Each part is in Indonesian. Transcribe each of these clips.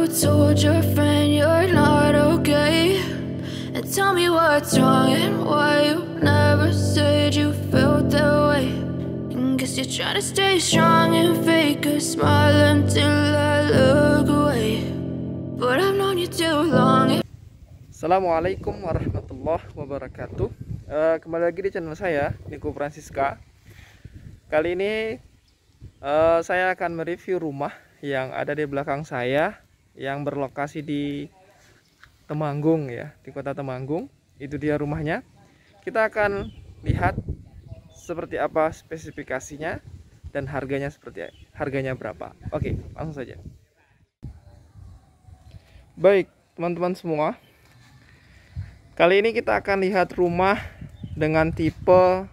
told your friend you're not okay? And tell me what's wrong and why you never said you felt that way. And guess you're trying to stay strong and fake a smile until I look away. But I've known you too long. Assalamualaikum warahmatullahi wabarakatuh. Kembali lagi di channel saya, Niko Francisca. Kali ini saya akan mereview rumah yang ada di belakang saya, yang berlokasi di Temanggung ya, di kota Temanggung. Itu dia rumahnya. Kita akan lihat seperti apa spesifikasinya dan harganya berapa. Oke, langsung saja. Baik, teman-teman semua. Kali ini kita akan lihat rumah dengan tipe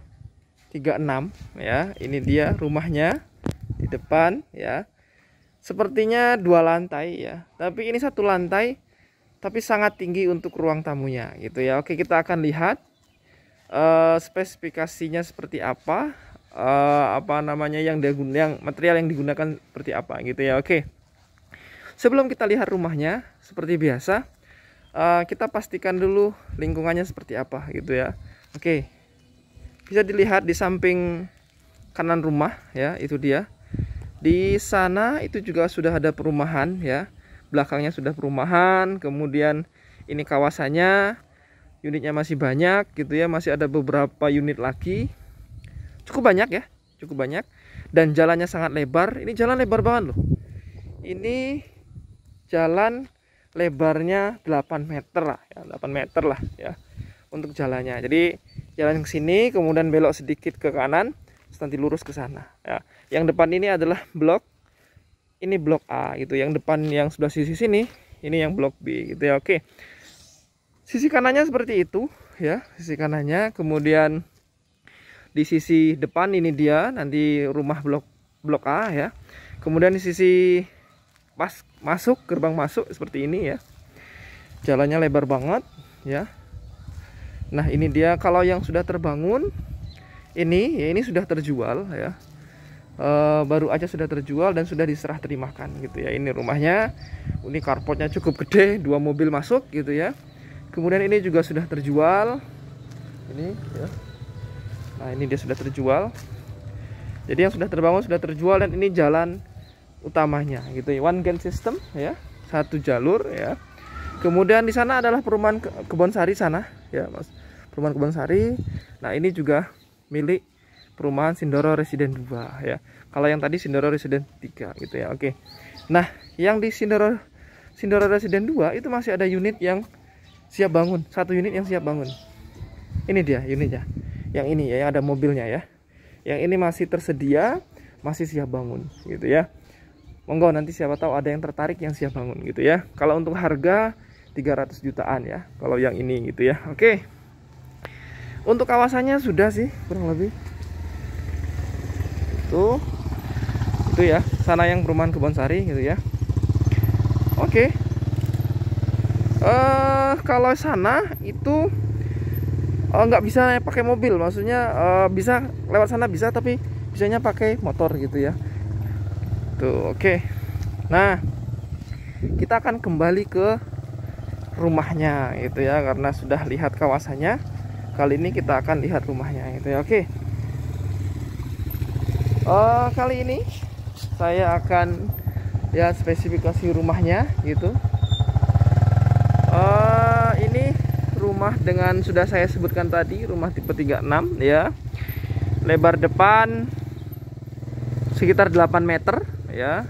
36 ya. Ini dia rumahnya di depan ya. Sepertinya 2 lantai ya. Tapi ini 1 lantai tapi sangat tinggi untuk ruang tamunya gitu ya. Oke, kita akan lihat spesifikasinya seperti apa. Yang material yang digunakan seperti apa gitu ya. Oke. Sebelum kita lihat rumahnya, seperti biasa kita pastikan dulu lingkungannya seperti apa gitu ya. Oke, bisa dilihat di samping kanan rumah ya, itu dia. Di sana itu juga sudah ada perumahan ya, belakangnya sudah perumahan. Kemudian ini kawasannya, unitnya masih banyak gitu ya, masih ada beberapa unit lagi. Cukup banyak ya, cukup banyak. Dan jalannya sangat lebar. Ini jalan lebar banget loh. Ini jalan lebarnya 8 meter lah ya, 8 meter lah ya untuk jalannya. Jadi jalan ke sini, kemudian belok sedikit ke kanan, terus nanti lurus ke sana ya. Yang depan ini adalah ini blok A gitu. Yang depan yang sebelah sisi sini, ini yang blok B gitu ya. Oke. Sisi kanannya seperti itu ya, sisi kanannya. Kemudian di sisi depan ini dia nanti rumah blok A ya. Kemudian di sisi gerbang masuk seperti ini ya, jalannya lebar banget ya. Nah ini dia, kalau yang sudah terbangun ini sudah terjual ya, baru aja sudah terjual dan sudah diserah terimakan gitu ya. Ini rumahnya, ini carportnya cukup gede, 2 mobil masuk gitu ya. Kemudian ini juga sudah terjual ini ya. Nah ini dia sudah terjual, jadi yang sudah terbangun sudah terjual. Dan ini jalan utamanya gitu ya, one gate system ya, 1 jalur ya. Kemudian di sana adalah perumahan Kebonsari sana ya, Mas. Perumahan Kebonsari. Nah, ini juga milik perumahan Sindoro Residen 2 ya. Kalau yang tadi Sindoro Residen 3 gitu ya. Oke. Nah, yang di Sindoro Residen 2 itu masih ada unit yang siap bangun, 1 unit yang siap bangun. Ini dia unitnya. Yang ini ya, yang ada mobilnya ya. Yang ini masih tersedia, masih siap bangun gitu ya. Monggo, nanti siapa tahu ada yang tertarik yang siap bangun gitu ya. Kalau untuk harga 300 jutaan ya, kalau yang ini gitu ya. Oke. Untuk kawasannya sudah sih kurang lebih. Itu ya, sana yang perumahan Kebonsari gitu ya. Oke. Kalau sana itu nggak bisa pakai mobil, maksudnya bisa lewat sana bisa, tapi bisanya pakai motor gitu ya. Tuh, oke. Nah, kita akan kembali ke rumahnya gitu ya, karena sudah lihat kawasannya. Kali ini kita akan lihat rumahnya gitu ya. Oke. Kali ini saya akan lihat spesifikasi rumahnya gitu. Ini rumah dengan sudah saya sebutkan tadi, rumah tipe 36 ya. Lebar depan sekitar 8 meter ya,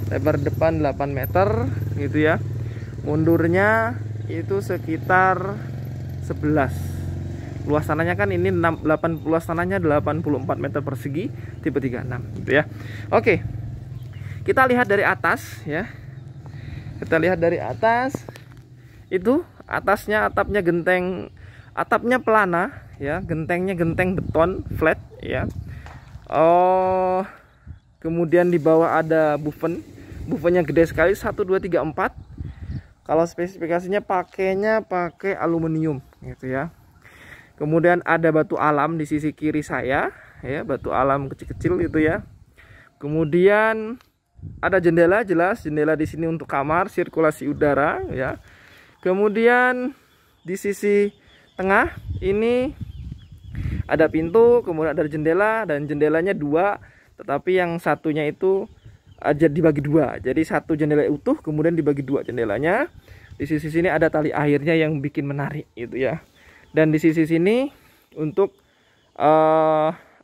lebar depan 8 meter gitu ya. Mundurnya itu sekitar 11. Luas tanahnya kan ini luas tanahnya 84 meter persegi, tipe 36 gitu ya. Oke, kita lihat dari atas ya. Kita lihat dari atas. Itu atasnya atapnya pelana ya, gentengnya genteng beton flat ya. Kemudian di bawah ada buffernya gede sekali, 1, 2, 3, 4. Kalau spesifikasinya pakai aluminium gitu ya. Kemudian ada batu alam di sisi kiri saya ya, batu alam kecil-kecil gitu ya. Kemudian ada jendela, jelas jendela di sini untuk kamar, sirkulasi udara ya. Kemudian di sisi tengah ini ada pintu, kemudian ada jendela, dan jendelanya 2, tetapi yang satunya itu aja dibagi 2. Jadi satu jendela utuh kemudian dibagi 2 jendelanya. Di sisi sini ada tali airnya yang bikin menarik gitu ya. Dan di sisi sini untuk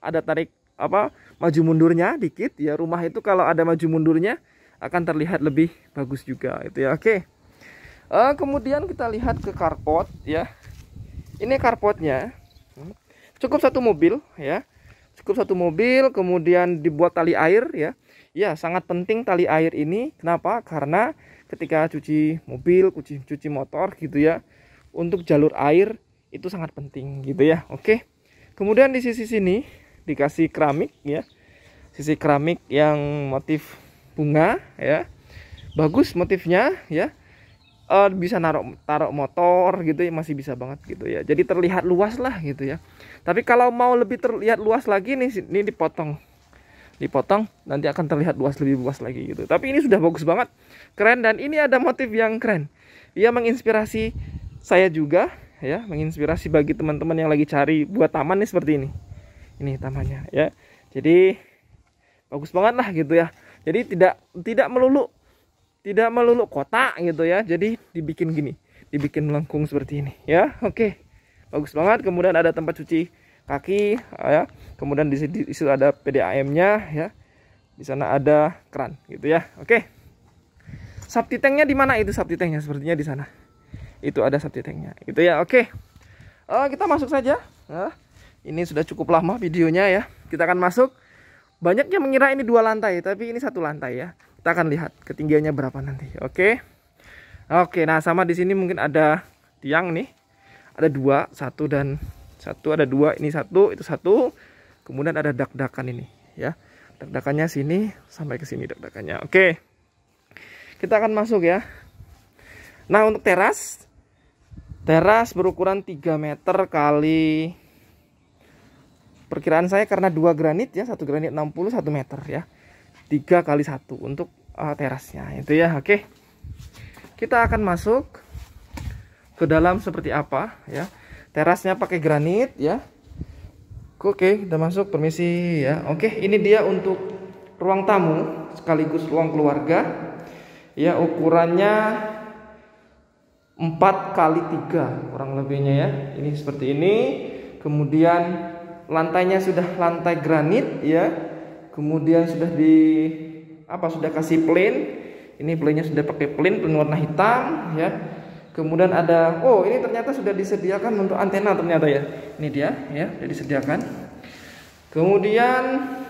ada tarik maju mundurnya dikit ya. Rumah itu kalau ada maju mundurnya akan terlihat lebih bagus juga itu ya. Oke. Kemudian kita lihat ke carport ya. Ini carportnya cukup 1 mobil ya. Cukup 1 mobil, kemudian dibuat tali air ya. Ya, sangat penting tali air ini. Kenapa? Karena ketika cuci mobil, cuci motor gitu ya, untuk jalur air itu sangat penting gitu ya. Oke. Kemudian di sisi sini dikasih keramik ya. Sisi keramik yang motif bunga ya. Bagus motifnya ya. Bisa taruh motor gitu ya, masih bisa banget gitu ya. Jadi terlihat luas lah gitu ya. Tapi kalau mau lebih terlihat luas lagi nih, ini dipotong nanti akan terlihat lebih luas lagi gitu. Tapi ini sudah bagus banget, keren, dan ini ada motif yang keren. Ia menginspirasi saya juga ya, menginspirasi bagi teman-teman yang lagi cari buat taman nih seperti ini. Ini tamannya ya. Jadi bagus banget lah gitu ya. Jadi tidak melulu kotak gitu ya. Jadi dibikin gini, dibikin melengkung seperti ini ya. Oke. Bagus banget. Kemudian ada tempat cuci kaki ya. Kemudian di situ ada PDAM-nya ya. Di sana ada keran gitu ya. Oke. Safety tank-nya di mana itu safety tank-nya? Sepertinya di sana. Itu ada safety tank-nya. Gitu ya. Oke. Kita masuk saja. Ini sudah cukup lama videonya ya. Kita akan masuk. Banyak yang mengira ini 2 lantai, tapi ini 1 lantai ya. Kita akan lihat ketinggiannya berapa nanti. Oke. Nah sama di sini mungkin ada tiang nih. Ada 2, 1 dan 1, ada 2, ini 1, itu 1. Kemudian ada dak-dakan ini ya. Dak-dakannya sini sampai ke sini dak-dakannya. Oke. Kita akan masuk ya. Nah, untuk teras berukuran 3 meter kali, perkiraan saya karena 2 granit ya, 1 granit 60, 1 meter ya. 3 kali 1 untuk terasnya itu ya. Oke. Kita akan masuk ke dalam seperti apa ya. Terasnya pakai granit ya. Oke, kita masuk, permisi ya. Oke, ini dia untuk ruang tamu sekaligus ruang keluarga. Ya, ukurannya 4 kali 3 kurang lebihnya ya. Ini seperti ini. Kemudian lantainya sudah lantai granit ya. Kemudian sudah sudah kasih plain. Ini plainnya sudah pakai plain warna hitam ya. Kemudian ada, ini ternyata sudah disediakan untuk antena ternyata ya. Ini dia ya, sudah disediakan. Kemudian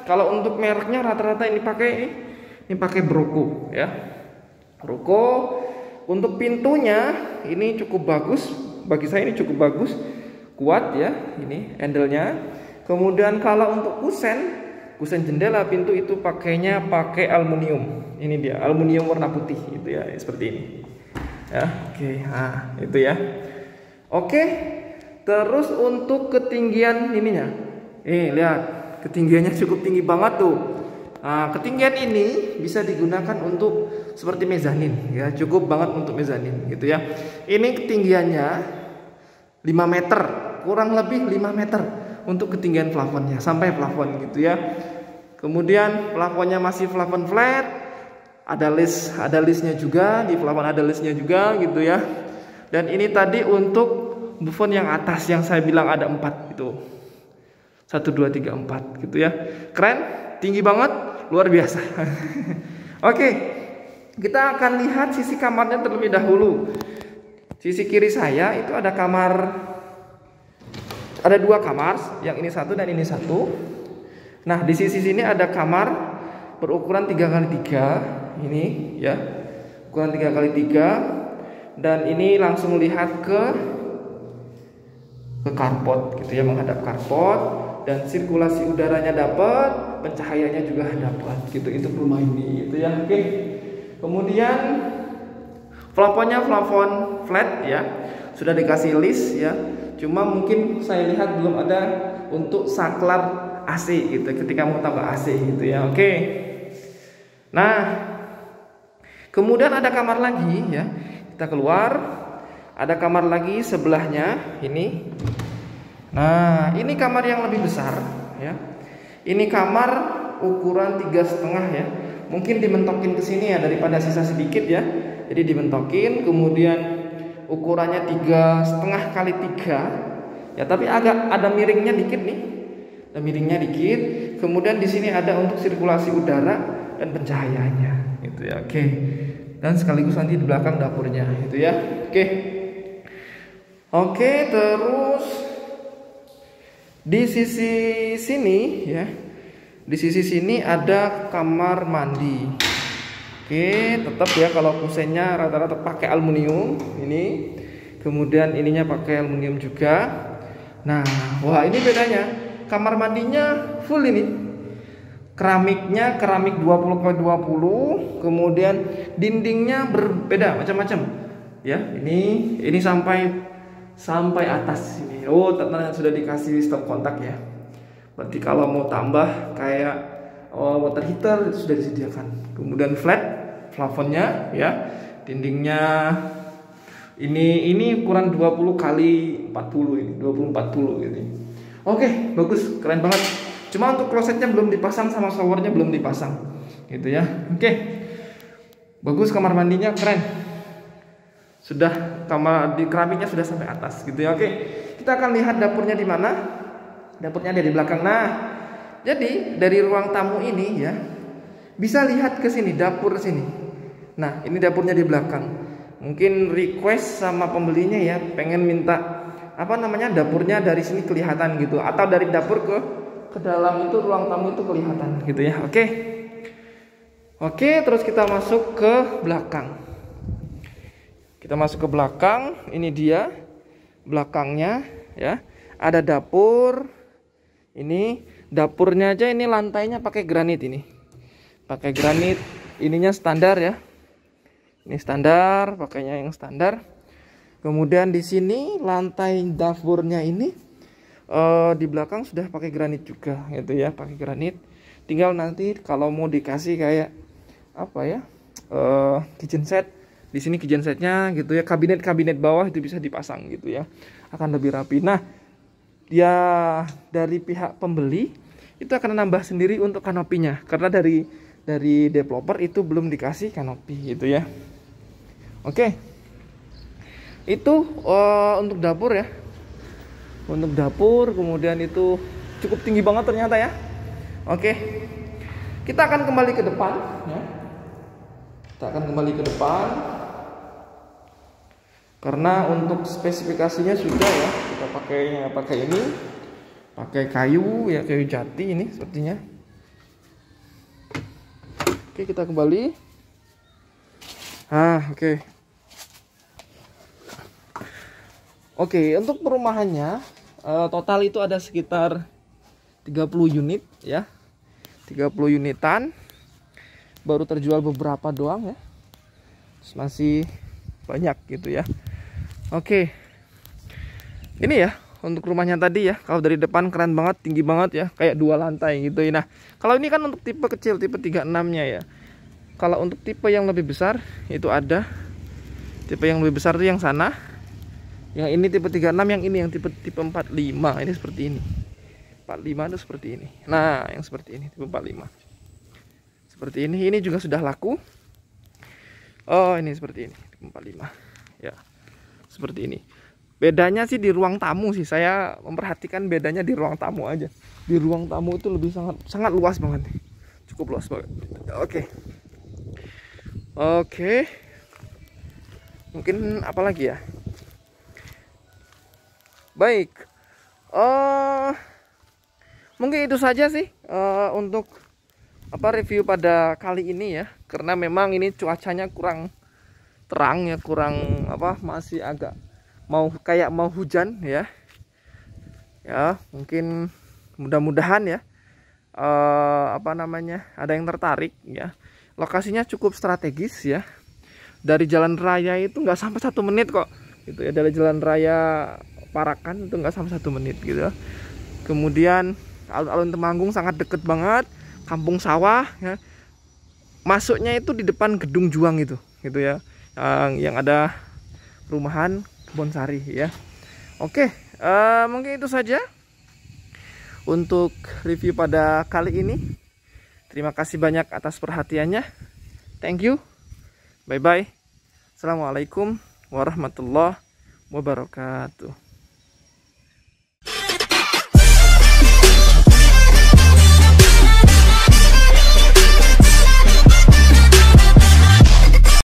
kalau untuk mereknya rata-rata ini pakai Broco ya. Broco. Untuk pintunya ini cukup bagus. Bagi saya ini cukup bagus. Kuat ya, ini handle-nya. Kemudian kalau untuk kusen jendela pintu itu pakai aluminium. Ini dia, aluminium warna putih itu ya, seperti ini. Ya, oke. Nah, itu ya. Oke. Terus untuk ketinggian ininya. Lihat, ketinggiannya cukup tinggi banget tuh. Nah, ketinggian ini bisa digunakan untuk seperti mezanin ya, cukup banget untuk mezanin gitu ya. Ini ketinggiannya 5 meter, kurang lebih 5 meter untuk ketinggian plafonnya, sampai plafon gitu ya. Kemudian plafonnya masih plafon flat. Ada listnya juga, di plafon ada listnya juga gitu ya. Dan ini tadi untuk buffon yang atas yang saya bilang ada 4 itu. 1, 2, 3, 4 gitu ya. Keren, tinggi banget, luar biasa. Oke, kita akan lihat sisi kamarnya terlebih dahulu. Sisi kiri saya itu ada kamar, ada 2 kamar, yang ini 1 dan ini 1. Nah, di sisi sini ada kamar berukuran 3 kali 3 ini ya, ukuran 3 kali 3, dan ini langsung lihat ke carport gitu ya, menghadap carport, dan sirkulasi udaranya dapat, pencahayaannya juga dapat gitu. Itu rumah ini gitu ya. Oke. Kemudian plafonnya plafon flat ya, sudah dikasih list ya. Cuma mungkin saya lihat belum ada untuk saklar AC gitu, ketika mau tambah AC gitu ya. Oke. Nah, kemudian ada kamar lagi ya. Kita keluar, ada kamar lagi sebelahnya ini. Nah, ini kamar yang lebih besar ya. Ini kamar ukuran 3,5 ya. Mungkin dimentokin ke sini ya daripada sisa sedikit ya. Jadi dimentokin, kemudian ukurannya 3,5 kali 3 ya, tapi agak ada miringnya dikit nih. Ada miringnya dikit. Kemudian di sini ada untuk sirkulasi udara dan pencahayaannya gitu ya. Oke. Dan sekaligus nanti di belakang dapurnya gitu ya. Oke. Oke, terus di sisi sini ya. Di sisi sini ada kamar mandi. Oke, tetap ya kalau kusennya rata-rata pakai aluminium ini. Kemudian ininya pakai aluminium juga. Nah, wah ini bedanya. Kamar mandinya full ini. Keramiknya keramik 20x20, kemudian dindingnya berbeda macam-macam. Ya, ini sampai atas ini. Oh, ternyata sudah dikasih stop kontak ya. Berarti kalau mau tambah kayak water heater itu sudah disediakan. Kemudian flat plafonnya ya. Dindingnya ini ukuran 20 kali 40 ini, 20-40 gitu. Oke, bagus, keren banget. Cuma untuk klosetnya belum dipasang sama showernya belum dipasang. Gitu ya. Oke. Bagus, kamar mandinya keren. Sudah kamar di keramiknya sudah sampai atas gitu ya. Oke. Kita akan lihat dapurnya di mana. Dapurnya ada di belakang. Nah, jadi dari ruang tamu ini ya bisa lihat ke sini, dapur sini. Nah, ini dapurnya di belakang. Mungkin request sama pembelinya ya, pengen minta dapurnya dari sini kelihatan gitu, atau dari dapur ke dalam itu ruang tamu itu kelihatan gitu ya. Oke. Oke, terus kita masuk ke belakang. Kita masuk ke belakang. Ini dia belakangnya ya. Ada dapur. Ini dapurnya aja, ini lantainya pakai granit ini. Pakai granit, ininya standar ya. Ini standar, pakainya yang standar. Kemudian di sini lantai dapurnya ini di belakang sudah pakai granit juga gitu ya, pakai granit. Tinggal nanti kalau mau dikasih kayak kitchen set. Di sini kitchen setnya gitu ya, kabinet bawah itu bisa dipasang gitu ya. Akan lebih rapi. Nah, ya dari pihak pembeli itu akan nambah sendiri untuk kanopinya karena dari developer itu belum dikasih kanopi gitu ya. Oke. Itu untuk dapur ya. Untuk dapur, kemudian itu cukup tinggi banget ternyata ya. Oke. Kita akan kembali ke depan ya. Kita akan kembali ke depan. Karena untuk spesifikasinya sudah ya, kita pakai ini, pakai kayu ya, kayu jati ini sepertinya. Oke, kita kembali. Oke. Oke, untuk perumahannya total itu ada sekitar 30 unit ya. 30 unitan. Baru terjual beberapa doang ya. Terus masih banyak gitu ya. Oke. Ini ya untuk rumahnya tadi ya. Kalau dari depan keren banget, tinggi banget ya, kayak 2 lantai gitu. Nah, kalau ini kan untuk tipe kecil, tipe 36-nya ya. Kalau untuk tipe yang lebih besar itu ada. Tipe yang lebih besar itu yang sana. Yang ini tipe 36, yang ini yang tipe 45. Ini seperti ini. 45 itu seperti ini. Nah, yang seperti ini tipe 45. Seperti ini juga sudah laku. Oh, ini seperti ini, tipe 45. Ya. Seperti ini. Bedanya sih di ruang tamu sih. Saya memperhatikan bedanya di ruang tamu aja. Di ruang tamu itu lebih sangat luas banget. Cukup luas banget. Oke. Oke. Mungkin apa lagi ya? Baik. Mungkin itu saja sih untuk review pada kali ini ya. Karena memang ini cuacanya kurang terang ya, masih agak mau hujan ya. Ya, mungkin mudah-mudahan ya ada yang tertarik ya. Lokasinya cukup strategis ya. Dari jalan raya itu nggak sampai 1 menit kok gitu ya. Dari jalan raya Parakan itu nggak sampai 1 menit gitu. Kemudian alun-alun Temanggung sangat deket banget. Kampung sawah ya. masuknya itu di depan gedung Juang itu, gitu ya, yang ada perumahan Kebonsari ya. Oke, mungkin itu saja untuk review pada kali ini. Terima kasih banyak atas perhatiannya. Thank you. Bye bye. Assalamualaikum warahmatullahi wabarakatuh.